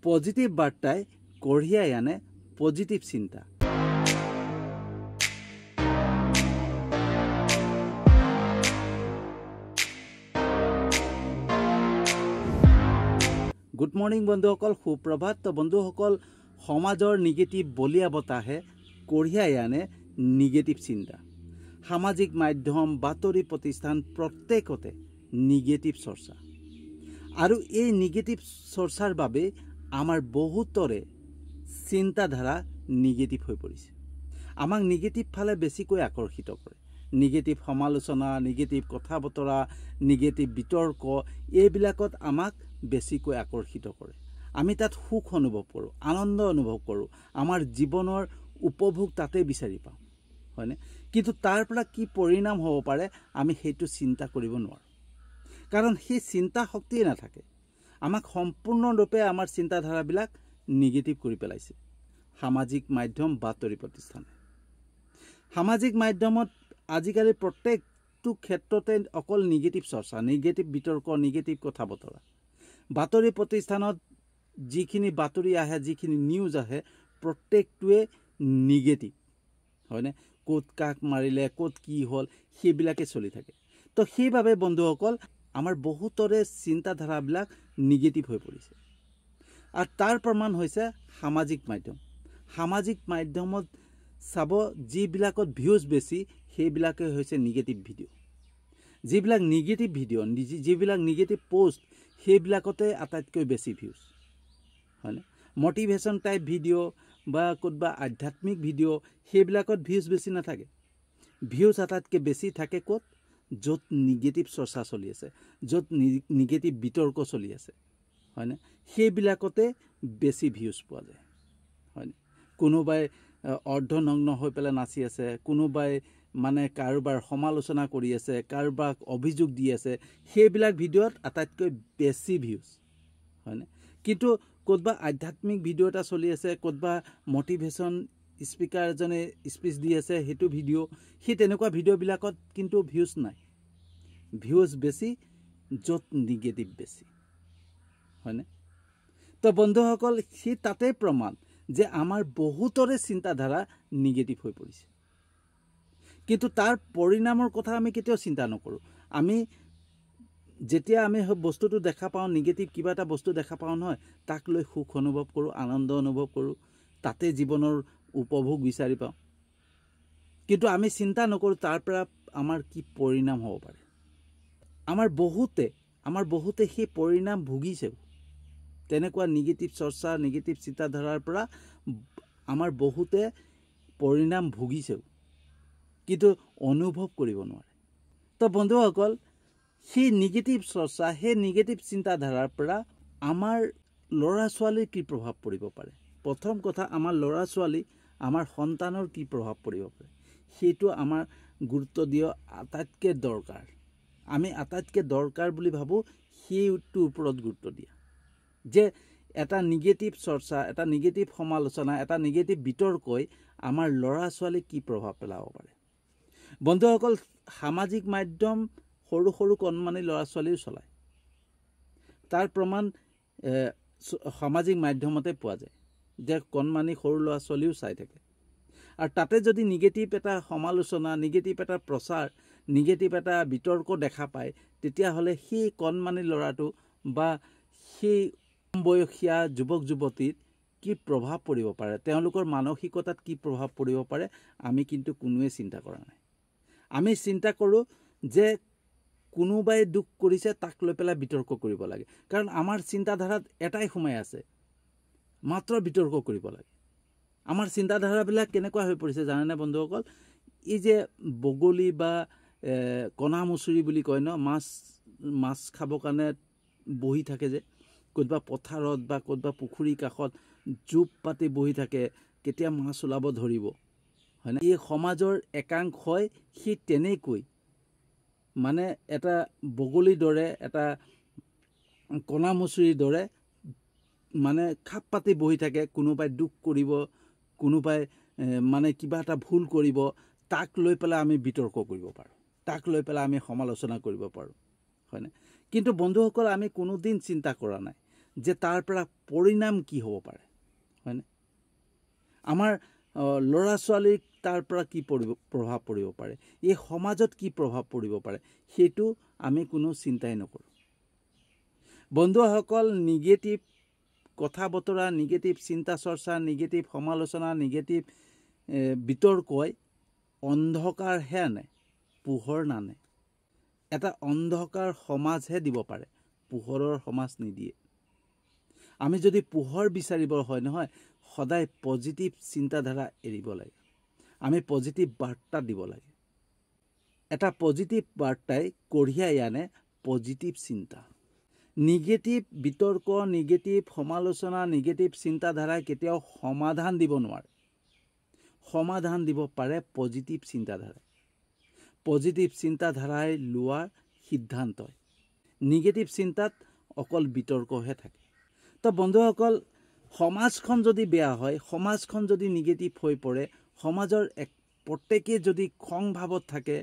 Positive বাৰ্তাই কঢ়িয়াই আনে positive চিন্তা। গুড মৰ্নিং বন্ধুসকল, সুপ্ৰভাত। তো বন্ধুসকল, সমাজৰ নিগেটিভ বলিয়া বতাহে কঢ়িয়াই আনে নিগেটিভ চিন্তা। সামাজিক মাধ্যম, বাতৰি প্ৰতিষ্ঠান প্ৰত্যেকতে নিগেটিভ চৰ্চা, আৰু এই নিগেটিভ চৰ্চাৰ বাবে আমাৰ বহুতৰে চিন্তাধাৰা নিগেটিভ হৈ পৰিছে। আমাক নিগেটিভ ফালে বেছিকৈ আকৰ্ষিত কৰে। নিগেটিভ সমালোচনা, নিগেটিভ কথা বতৰা, নিগেটিভ বিতৰ্ক, এইবিলাকত আমাক বেছিকৈ আকৰ্ষিত কৰে। আমি তাত সুখ অনুভৱ কৰোঁ, আনন্দ অনুভৱ কৰোঁ, আমাৰ জীৱনৰ উপভোগ তাতে বিচাৰি পাওঁ, হয়নে? কিন্তু তাৰ পৰা কি পৰিণাম হ'ব পাৰে আমি সেইটো চিন্তা কৰিব নোৱাৰোঁ, কাৰণ সেই চিন্তা শক্তিয়ে নাথাকে। আমাক সম্পূৰ্ণৰূপে আমাৰ চিন্তাধাৰাবিলাক নিগেটিভ কৰি পেলাইছে সামাজিক মাধ্যম, বাতৰি প্ৰতিষ্ঠানে। সামাজিক মাধ্যমত আজিকালি প্ৰত্যেকটো ক্ষেত্ৰতে অকল নিগেটিভ চৰ্চা, নিগেটিভ বিতৰ্ক, নিগেটিভ কথা বতৰা। বাতৰি প্ৰতিষ্ঠানত যিখিনি বাতৰি আহে, যিখিনি নিউজ আহে, প্ৰত্যেকটোৱে নিগেটিভ, হয়নে? ক'ত কাক মাৰিলে, ক'ত কি হ'ল, সেইবিলাকে চলি থাকে। তো সেইবাবে বন্ধুসকল, আমাৰ বহুতৰে চিন্তাধাৰাবিলাক নিগেটিভ হৈ পৰিছে। আৰু তাৰ প্ৰমাণ হৈছে সামাজিক মাধ্যম। সামাজিক মাধ্যমত চাব, যিবিলাকত ভিউজ বেছি সেইবিলাকে হৈছে নিগেটিভ ভিডিঅ'। যিবিলাক নিগেটিভ ভিডিঅ', যিবিলাক নিগেটিভ পোষ্ট, সেইবিলাকতে আটাইতকৈ বেছি ভিউজ, হয়নে? মটিভেশ্যন টাইপ ভিডিঅ' বা ক'ৰবা আধ্যাত্মিক ভিডিঅ', সেইবিলাকত ভিউজ বেছি নাথাকে। ভিউজ আটাইতকৈ বেছি থাকে ক'ত? য'ত নিগেটিভ চৰ্চা চলি আছে, য'ত নিগেটিভ বিতৰ্ক চলি আছে, হয়নে? সেইবিলাকতে বেছি ভিউজ পোৱা যায়, হয়নে? কোনোবাই অৰ্ধনগ্ন হৈ পেলাই নাচি আছে, কোনোবাই মানে কাৰোবাৰ সমালোচনা কৰি আছে, কাৰোবাক অভিযোগ দি আছে, সেইবিলাক ভিডিঅ'ত আটাইতকৈ বেছি ভিউজ, হয়নে? কিন্তু ক'ৰবা আধ্যাত্মিক ভিডিঅ' এটা চলি আছে, ক'ৰবা মটিভেশ্যন স্পীকাৰ এজনে স্পীচ দি আছে, সেইটো ভিডিঅ', সেই তেনেকুৱা ভিডিঅ'বিলাকত কিন্তু ভিউজ নাই। ভিউজ বেছি য'ত নিগেটিভ বেছি, হয়নে? তো বন্ধুসকল, সেই তাতে প্ৰমাণ যে আমাৰ বহুতৰে চিন্তাধাৰা নিগেটিভ হৈ পৰিছে। কিন্তু তাৰ পৰিণামৰ কথা আমি কেতিয়াও চিন্তা নকৰোঁ। আমি যেতিয়া আমি বস্তুটো দেখা পাওঁ, নিগেটিভ কিবা এটা বস্তু দেখা পাওঁ নহয়, তাক লৈ সুখ অনুভৱ কৰোঁ, আনন্দ অনুভৱ কৰোঁ, তাতে জীৱনৰ উপভোগ বিচাৰি পাওঁ। কিন্তু আমি চিন্তা নকৰোঁ তাৰ পৰা আমাৰ কি পৰিণাম হ'ব পাৰে। আমাৰ বহুতে সেই পৰিণাম ভুগিছেও। তেনেকুৱা নিগেটিভ চৰ্চা, নিগেটিভ চিন্তাধাৰাৰ পৰা আমাৰ বহুতে পৰিণাম ভুগিছেও, কিন্তু অনুভৱ কৰিব নোৱাৰে। তো বন্ধুসকল, সেই নিগেটিভ চৰ্চা, সেই নিগেটিভ চিন্তাধাৰাৰ পৰা আমাৰ ল'ৰা ছোৱালীৰ কি প্ৰভাৱ পৰিব পাৰে? প্ৰথম কথা, আমাৰ ল'ৰা ছোৱালী, আমাৰ সন্তানৰ কি প্ৰভাৱ পৰিব পাৰে, সেইটো আমাৰ গুৰুত্ব দিয়া আটাইতকৈ দৰকাৰ। আমি আটাইতকৈ দৰকাৰ বুলি ভাবোঁ সেইটোৰ ওপৰত গুৰুত্ব দিয়া, যে এটা নিগেটিভ চৰ্চা, এটা নিগেটিভ সমালোচনা, এটা নিগেটিভ বিতৰ্কই আমাৰ ল'ৰা ছোৱালীক কি প্ৰভাৱ পেলাব পাৰে। বন্ধুসকল, সামাজিক মাধ্যম সৰু সৰু কণমানি ল'ৰা ছোৱালীও চলায়। তাৰ প্ৰমাণ সামাজিক মাধ্যমতে পোৱা যায়, যে কণমানি সৰু ল'ৰা ছোৱালীও চাই থাকে। আৰু তাতে যদি নিগেটিভ এটা সমালোচনা, নিগেটিভ এটা প্ৰচাৰ, নিগেটিভ এটা বিতৰ্ক দেখা পায়, তেতিয়াহ'লে সেই কণমানি ল'ৰাটো বা সেই বয়সীয়া যুৱক যুৱতীৰ কি প্ৰভাৱ পৰিব পাৰে, তেওঁলোকৰ মানসিকতাত কি প্ৰভাৱ পৰিব পাৰে, আমি কিন্তু কোনোৱে চিন্তা কৰা নাই। আমি চিন্তা কৰোঁ যে কোনোবাই দুখ কৰিছে, তাক লৈ পেলাই বিতৰ্ক কৰিব লাগে। কাৰণ আমাৰ চিন্তাধাৰাত এটাই সোমাই আছে, মাত্ৰ বিতৰ্ক কৰিব লাগে। আমাৰ চিন্তাধাৰাবিলাক কেনেকুৱা হৈ পৰিছে জানেনে বন্ধুসকল? এই যে বগলী বা কণামুচুৰি বুলি কয় ন, মাছ খাবৰ কাৰণে বহি থাকে যে, ক'ৰবা পথাৰত বা ক'ৰবা পুখুৰীৰ কাষত জোপ পাতি বহি থাকে, কেতিয়া মাছ ওলাব ধৰিব, হয়নে? এই সমাজৰ একাংশই সেই তেনেকৈ মানে এটা বগলীৰ দৰে, এটা কণামুচুৰিৰ দৰে মানে খাপ পাতি বহি থাকে। কোনোবাই দুখ কৰিব, কোনোবাই মানে কিবা এটা ভুল কৰিব, তাক লৈ পেলাই আমি বিতৰ্ক কৰিব পাৰোঁ, তাক লৈ পেলাই আমি সমালোচনা কৰিব পাৰোঁ, হয়নে? কিন্তু বন্ধুসকল, আমি কোনোদিন চিন্তা কৰা নাই যে তাৰ পৰা পৰিণাম কি হ'ব পাৰে, হয়নে? আমাৰ ল'ৰা ছোৱালীক তাৰ পৰা কি প্ৰভাৱ পৰিব পাৰে, এই সমাজত কি প্ৰভাৱ পৰিব পাৰে, সেইটো আমি কোনো চিন্তাই নকৰোঁ। বন্ধুসকল, নিগেটিভ কথা বতৰা, নিগেটিভ চিন্তা চৰ্চা, নিগেটিভ সমালোচনা, নিগেটিভ বিতৰ্কই অন্ধকাৰহে আনে, পোহৰ নানে। এটা অন্ধকাৰ সমাজহে দিব পাৰে, পোহৰৰ সমাজ নিদিয়ে। আমি যদি পোহৰ বিচাৰিব হয় নহয়, সদায় পজিটিভ চিন্তাধাৰা এৰিব লাগে, আমি পজিটিভ বাৰ্তা দিব লাগে। এটা পজিটিভ বাৰ্তাই কঢ়িয়াই আনে পজিটিভ চিন্তা। নিগেটিভ বিতৰ্ক, নিগেটিভ সমালোচনা, নিগেটিভ চিন্তাধাৰাই কেতিয়াও সমাধান দিব নোৱাৰে। সমাধান দিব পাৰে পজিটিভ চিন্তাধাৰাই, পজিটিভ চিন্তাধাৰাই লোৱা সিদ্ধান্তই। নিগেটিভ চিন্তাত অকল বিতৰ্কহে থাকে। তো বন্ধুসকল, সমাজখন যদি বেয়া হয়, সমাজখন যদি নিগেটিভ হৈ পৰে, সমাজৰ প্ৰত্যেকেই যদি খং ভাৱত থাকে,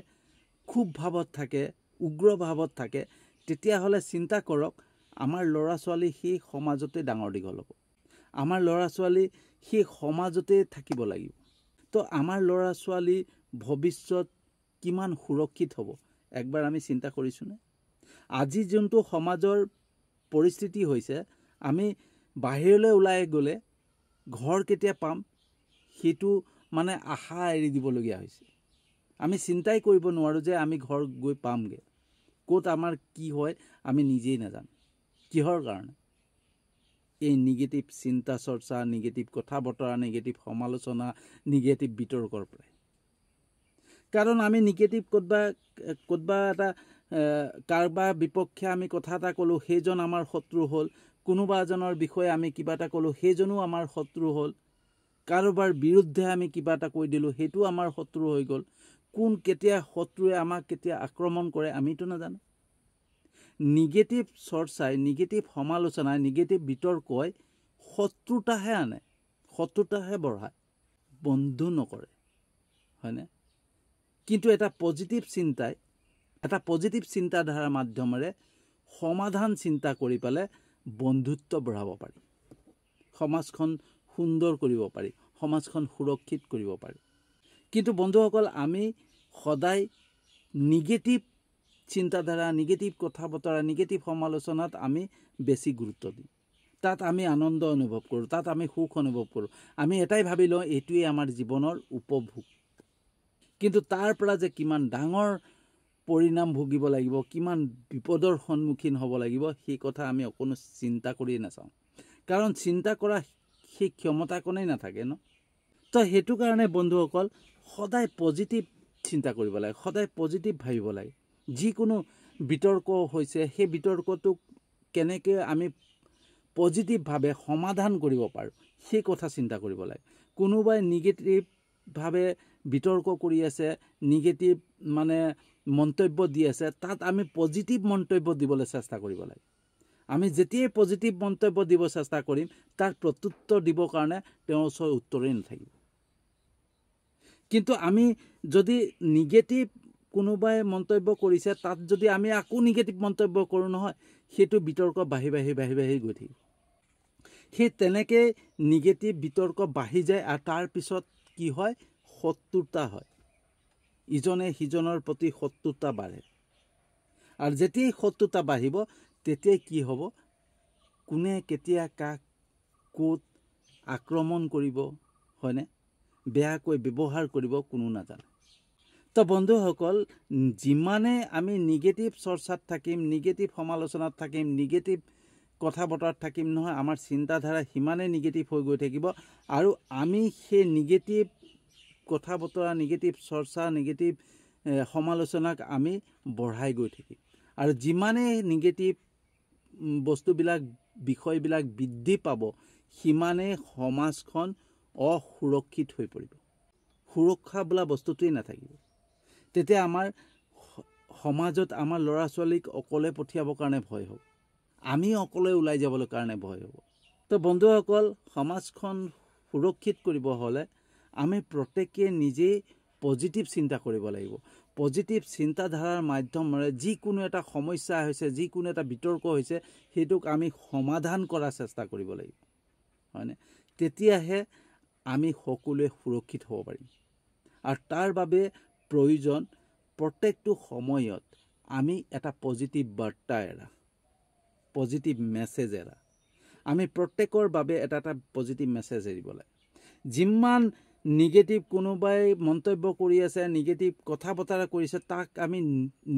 ক্ষোভ ভাৱত থাকে, উগ্ৰ ভাৱত থাকে, তেতিয়াহ'লে চিন্তা কৰক, আমাৰ ল'ৰা ছোৱালী সেই সমাজতে ডাঙৰ দীঘল হ'ব, আমাৰ ল'ৰা ছোৱালী সেই সমাজতে থাকিব লাগিব। তো আমাৰ ল'ৰা ছোৱালীৰ ভৱিষ্যত কিমান সুৰক্ষিত হ'ব, একবাৰ আমি চিন্তা কৰিছোঁনে? আজি যোনটো সমাজৰ পৰিস্থিতি হৈছে, আমি বাহিৰলৈ ওলাই গ'লে ঘৰ কেতিয়া পাম সেইটো মানে আশা এৰি দিবলগীয়া হৈছে। আমি চিন্তাই কৰিব নোৱাৰোঁ যে আমি ঘৰ গৈ পামগৈ, ক'ত আমাৰ কি হয় আমি নিজেই নাজানো। কিহৰ কাৰণে? এই নিগেটিভ চিন্তা চৰ্চা, নিগেটিভ কথা বতৰা, নিগেটিভ সমালোচনা, নিগেটিভ বিতৰ্কৰ পৰাই। কাৰণ আমি নিগেটিভ ক'তবা এটা কাৰোবাৰ বিপক্ষে আমি কথা এটা ক'লোঁ, সেইজন আমাৰ শত্ৰু হ'ল। কোনোবা এজনৰ বিষয়ে আমি কিবা এটা ক'লোঁ, সেইজনো আমাৰ শত্ৰু হ'ল। কাৰোবাৰ বিৰুদ্ধে আমি কিবা এটা কৈ দিলোঁ, সেইটো আমাৰ শত্ৰু হৈ গ'ল। কোন কেতিয়া শত্ৰুৱে আমাক কেতিয়া আক্ৰমণ কৰে আমিতো নাজানো। নিগেটিভ চৰ্চাই, নিগেটিভ সমালোচনাই, নিগেটিভ বিতৰ্কই শত্ৰুতাহে আনে, শত্ৰুতাহে বঢ়ায়, বন্ধু নকৰে, হয়নে? কিন্তু এটা পজিটিভ চিন্তাই, এটা পজিটিভ চিন্তাধাৰাৰ মাধ্যমেৰে সমাধান চিন্তা কৰি পেলাই বন্ধুত্ব বঢ়াব পাৰি, সমাজখন সুন্দৰ কৰিব পাৰি, সমাজখন সুৰক্ষিত কৰিব পাৰি। কিন্তু বন্ধুসকল, আমি সদায় নিগেটিভ চিন্তাধাৰা, নিগেটিভ কথা বতৰা, নিগেটিভ সমালোচনাত আমি বেছি গুৰুত্ব দিওঁ। তাত আমি আনন্দ অনুভৱ কৰোঁ, তাত আমি সুখ অনুভৱ কৰোঁ। আমি এটাই ভাবি লওঁ এইটোৱেই আমাৰ জীৱনৰ উপভোগ। কিন্তু তাৰ পৰা যে কিমান ডাঙৰ পৰিণাম ভুগিব লাগিব, কিমান বিপদৰ সন্মুখীন হ'ব লাগিব, সেই কথা আমি অকণো চিন্তা কৰিয়ে নাচাওঁ। কাৰণ চিন্তা কৰা সেই ক্ষমতাকণেই নাথাকে ন। তো সেইটো কাৰণে বন্ধুসকল, সদায় পজিটিভ চিন্তা কৰিব লাগে, সদায় পজিটিভ ভাবিব লাগে। যিকোনো বিতৰ্ক হৈছে, সেই বিতৰ্কটোক কেনেকৈ আমি পজিটিভভাৱে সমাধান কৰিব পাৰোঁ, সেই কথা চিন্তা কৰিব লাগে। কোনোবাই নিগেটিভভাৱে বিতৰ্ক কৰি আছে, নিগেটিভ মানে মন্তব্য দি আছে, তাত আমি পজিটিভ মন্তব্য দিবলৈ চেষ্টা কৰিব লাগে। আমি যেতিয়াই পজিটিভ মন্তব্য দিব চেষ্টা কৰিম, তাৰ প্ৰত্যুত্তৰ দিবৰ কাৰণে তেওঁৰ ওচৰত উত্তৰেই নাথাকিব। কিন্তু আমি যদি নিগেটিভ কোনোবাই মন্তব্য কৰিছে, তাত যদি আমি আকৌ নিগেটিভ মন্তব্য কৰোঁ নহয়, সেইটো বিতৰ্ক বাঢ়ি বাঢ়ি বাঢ়ি বাঢ়ি গৈ থাকিব। সেই তেনেকৈ নিগেটিভ বিতৰ্ক বাঢ়ি যায়, আৰু তাৰপিছত কি হয়, শত্ৰুতা হয়, ইজনে সিজনৰ প্ৰতি শত্ৰুতা বাঢ়ে। আৰু যেতিয়াই শত্ৰুতা বাঢ়িব, তেতিয়াই কি হ'ব, কোনে কেতিয়া কাক ক'ত আক্ৰমণ কৰিব, হয়নে, বেয়াকৈ ব্যৱহাৰ কৰিব, কোনো নাজানে। তো বন্ধুসকল, যিমানে আমি নিগেটিভ চৰ্চাত থাকিম, নিগেটিভ সমালোচনাত থাকিম, নিগেটিভ কথা বতৰাত থাকিম নহয়, আমাৰ চিন্তাধাৰা সিমানেই নিগেটিভ হৈ গৈ থাকিব। আৰু আমি সেই নিগেটিভ কথা বতৰা, নিগেটিভ চৰ্চা, নিগেটিভ সমালোচনাক আমি বঢ়াই গৈ থাকিম। আৰু যিমানেই নিগেটিভ বস্তুবিলাক, বিষয়বিলাক বৃদ্ধি পাব, সিমানেই সমাজখন অসুৰক্ষিত হৈ পৰিব, সুৰক্ষা বোলা বস্তুটোৱেই নাথাকিব। তেতিয়া আমাৰ সমাজত আমাৰ ল'ৰা ছোৱালীক অকলে পঠিয়াবৰ কাৰণে ভয় হ'ব, আমি অকলে ওলাই যাবলৈ কাৰণে ভয় হ'ব। তো বন্ধুসকল, সমাজখন সুৰক্ষিত কৰিব হ'লে আমি প্ৰত্যেকে নিজেই পজিটিভ চিন্তা কৰিব লাগিব। পজিটিভ চিন্তাধাৰাৰ মাধ্যমেৰে যিকোনো এটা সমস্যা হৈছে, যিকোনো এটা বিতৰ্ক হৈছে, সেইটোক আমি সমাধান কৰাৰ চেষ্টা কৰিব লাগিব, হয়নে? তেতিয়াহে আমি সকলোৱে সুৰক্ষিত হ'ব পাৰিম। আৰু তাৰ বাবে প্ৰয়োজন প্ৰত্যেকটো সময়ত আমি এটা পজিটিভ বাৰ্তা এৰা, পজিটিভ মেছেজ এৰা। আমি প্ৰত্যেকৰ বাবে এটা এটা পজিটিভ মেছেজ এৰিব লাগে। যিমান নিগেটিভ কোনোবাই মন্তব্য কৰি আছে, নিগেটিভ কথা বতৰা কৰিছে, তাক আমি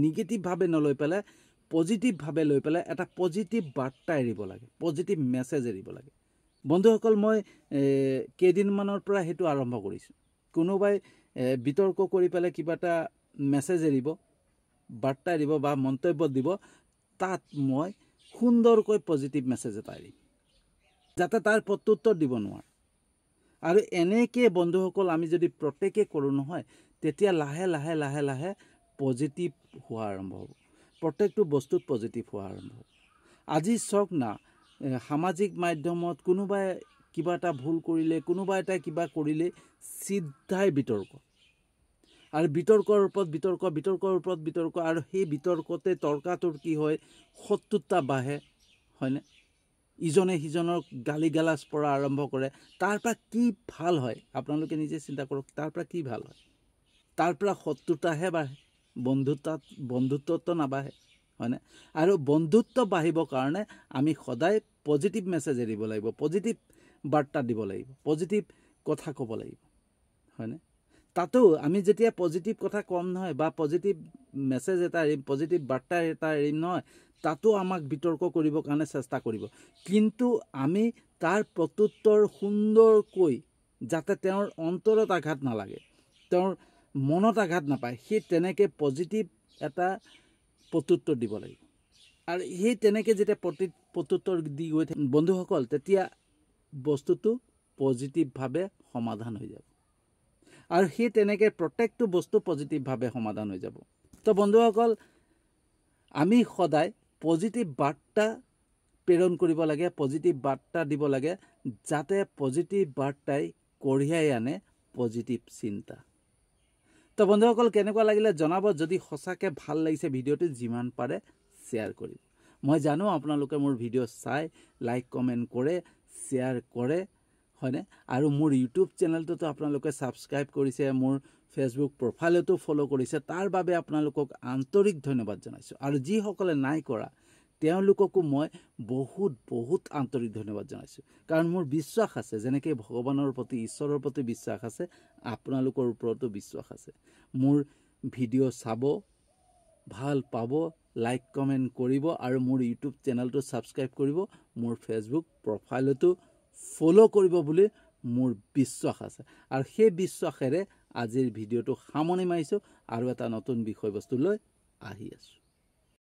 নিগেটিভভাৱে নলৈ পেলাই পজিটিভভাৱে লৈ পেলাই এটা পজিটিভ বাৰ্তা এৰিব লাগে, পজিটিভ মেছেজ এৰিব লাগে। বন্ধুসকল, মই কেইদিনমানৰ পৰা সেইটো আৰম্ভ কৰিছোঁ। কোনোবাই বিতৰ্ক কৰি পেলাই কিবা এটা মেছেজ এৰিব, বাৰ্তা এৰিব বা মন্তব্য দিব, তাত মই সুন্দৰকৈ পজিটিভ মেছেজ এটা এৰিম, যাতে তাৰ প্ৰত্যুত্তৰ দিব নোৱাৰে। আৰু এনেকৈ বন্ধুসকল আমি যদি প্ৰত্যেকে কৰোঁ নহয়, তেতিয়া লাহে লাহে লাহে লাহে পজিটিভ হোৱা আৰম্ভ হ'ব, প্ৰত্যেকটো বস্তুত পজিটিভ হোৱা আৰম্ভ হ'ব। আজি চাওক না, সামাজিক মাধ্যমত কোনোবাই কিবা এটা ভুল কৰিলে, কোনোবা এটা কিবা কৰিলে চিধাই বিতৰ্ক, আৰু বিতৰ্কৰ ওপৰত বিতৰ্ক, বিতৰ্কৰ ওপৰত বিতৰ্ক, আৰু সেই বিতৰ্কতে তৰ্কাতৰ্কি হয়, শত্ৰুতা বাঢ়ে, হয়নে? ইজনে সিজনৰ গালি গালাজ পৰা আৰম্ভ কৰে। তাৰ পৰা কি ভাল হয় আপোনালোকে নিজে চিন্তা কৰক। তাৰ পৰা কি ভাল হয়? তাৰ পৰা শত্ৰুতাহে বাঢ়ে, বন্ধুত্বটো নাবাঢ়ে, হয়নে? আৰু বন্ধুত্ব বাঢ়িবৰ কাৰণে আমি সদায় পজিটিভ মেছেজ এৰিব লাগিব, পজিটিভ বাৰ্তা দিব লাগিব, পজিটিভ কথা ক'ব লাগিব, হয়নে? তাতো আমি যেতিয়া পজিটিভ কথা কম নহয় বা পজিটিভ মেছেজ এটা এৰিম, পজিটিভ বাৰ্তা এটা এৰিম নহয়, তাতো আমাক বিতৰ্ক কৰিবৰ কাৰণে চেষ্টা কৰিব। কিন্তু আমি তাৰ প্ৰত্যুত্তৰ সুন্দৰকৈ, যাতে তেওঁৰ অন্তৰত আঘাত নালাগে, তেওঁৰ মনত আঘাত নাপায়, সেই তেনেকৈ পজিটিভ এটা প্ৰত্যুত্তৰ দিব লাগিব। আৰু সেই তেনেকৈ যেতিয়া প্ৰত্যুত্তৰ দি গৈ থাকে বন্ধুসকল, তেতিয়া বস্তুটো পজিটিভভাৱে সমাধান হৈ যাব। আৰু সেই তেনেকৈ প্ৰত্যেকটো বস্তু পজিটিভভাৱে সমাধান হৈ যাব। তো বন্ধুসকল, আমি সদায় পজিটিভ বাৰ্তা প্ৰেৰণ কৰিব লাগে, পজিটিভ বাৰ্তা দিব লাগে, যাতে পজিটিভ বাৰ্তাই কঢ়িয়াই আনে পজিটিভ চিন্তা। তো বন্ধুসকল, কেনেকুৱা লাগিলে জনাব। যদি সঁচাকৈ ভাল লাগিছে ভিডিঅ'টো, যিমান পাৰে শ্বেয়াৰ কৰিব। মই জানো আপোনালোকে মোৰ ভিডিঅ' চাই লাইক কমেণ্ট কৰে, শ্বেয়াৰ কৰে, হয়নে? আৰু মোৰ ইউটিউব চেনেলটোতো আপোনালোকে ছাবস্ক্ৰাইব কৰিছে, মোৰ ফেচবুক প্ৰফাইলতো ফ'ল' কৰিছে। তাৰ বাবে আপোনালোকক আন্তৰিক ধন্যবাদ জনাইছোঁ। আৰু যিসকলে নাই কৰা, তেওঁলোককো মই বহুত বহুত আন্তৰিক ধন্যবাদ জনাইছোঁ। কাৰণ মোৰ বিশ্বাস আছে, যেনেকৈ ভগৱানৰ প্ৰতি, ঈশ্বৰৰ প্ৰতি বিশ্বাস আছে, আপোনালোকৰ ওপৰতো বিশ্বাস আছে। মোৰ ভিডিঅ' চাব, ভাল পাব, লাইক কমেণ্ট কৰিব, আৰু মোৰ ইউটিউব চেনেলটো ছাবস্ক্ৰাইব কৰিব, মোৰ ফেচবুক প্ৰফাইলতো ফ'ল' কৰিব বুলি মোৰ বিশ্বাস আছে। আৰু সেই বিশ্বাসেৰে আজিৰ ভিডিঅ'টো সামৰণি মাৰিছোঁ, আৰু এটা নতুন বিষয়বস্তু লৈ আহি আছোঁ।